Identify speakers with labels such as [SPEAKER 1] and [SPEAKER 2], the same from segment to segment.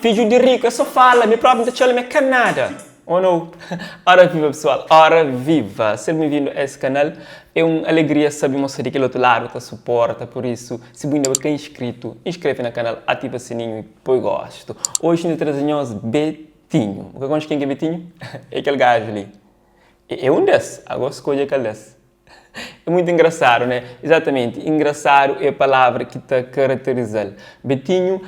[SPEAKER 1] filho de rico, eu só falo, me próprio não te minha canada. Ou não? Ora viva, pessoal, ora viva! Seja bem-vindo a esse canal. É uma alegria saber mostrar que o outro lado te suporta, por isso, se você ainda não é inscrito, inscreve no canal, ativa o sininho e põe gosto. Hoje nós trazemos Betinho. O que conhece quem é Betinho? É aquele gajo ali. É um desses, agora escolhe aquele desses. É muito engraçado, né? Exatamente, engraçado é a palavra que está caracterizando. Betinho,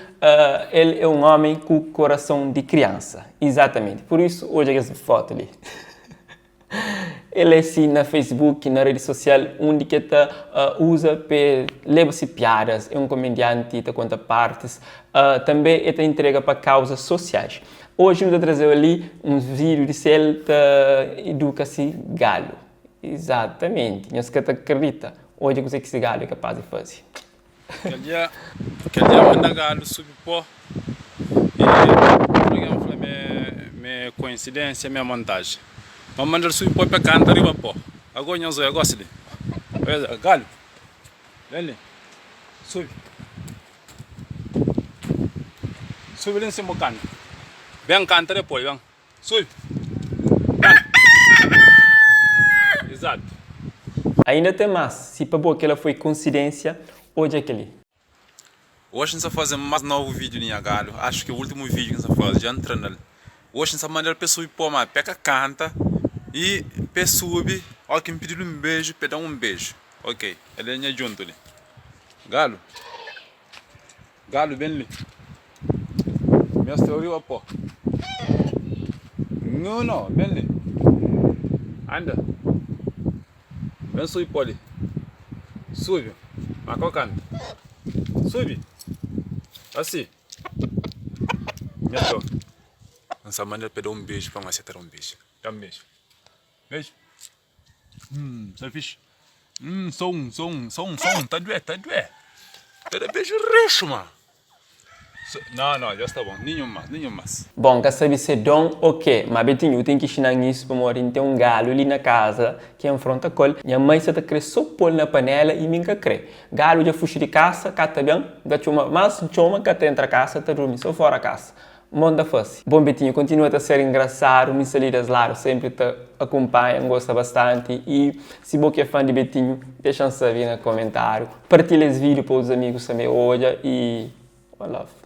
[SPEAKER 1] ele é um homem com coração de criança, exatamente. Por isso, hoje é essa foto ali. Ele é assim na Facebook, na rede social, onde que usa para levar-se piadas, é um comediante, te conta partes, também ele entrega para causas sociais. Hoje, eu vou trazer ali um vídeo de se ele educa-se galo. Exatamente, não se acredita. Hoje eu sei que esse galo é capaz de fazer.
[SPEAKER 2] Aquele dia manda galo subir pó. E o programa foi minha coincidência, minha montagem. Mas mandar subir pó para cantar arriba pó. Agora não sei, gosto de. Galo, vem ali, sube. Sube ali em cima do canto. Vem cantar depois, vem. Sube. Exato.
[SPEAKER 1] Ainda tem mais, se para boa que ela foi coincidência, hoje é aquele.
[SPEAKER 2] Hoje nós vamos fazer mais novo vídeo em Galo. Acho que é o último vídeo que nós vamos fazer, já entrando. Hoje nós vamos mandar a pessoa ir pôr uma peca canta e pessoa subir. Ó, quem pediu um beijo, pede um beijo. Ok, ele é junto ali. Galo. Galo, vem ali. Minha teoria, pô. Não, vem ali. Anda. Vem subir por ali. Sube. Mas qual canto? Sube. Assim. Minha Nessa maneira pede um beijo para você ter um beijo. Dá um beijo. Beijo. Selfish. Som. Tá doendo. Tá de beijo recho, mano. Não, já está bom. Nenhum mais.
[SPEAKER 1] Bom, quer saber se é dom ou quê? Mas Betinho, eu tenho que ensinar isso para morar. Tem um galo ali na casa que enfrenta com ele. Minha mãe só está querendo só pôr na panela e me crê. Galo já fugiu de casa, cá tá bem. Mas chama que até entra a casa, tá dormindo só fora a casa. Manda fácil. Bom, Betinho, continua a ser engraçado. Me salidas lá, sempre te acompanha, gosta bastante. E se você é fã de Betinho, deixa saber no comentário. Partilha esse vídeo para os amigos também hoje. E... I love.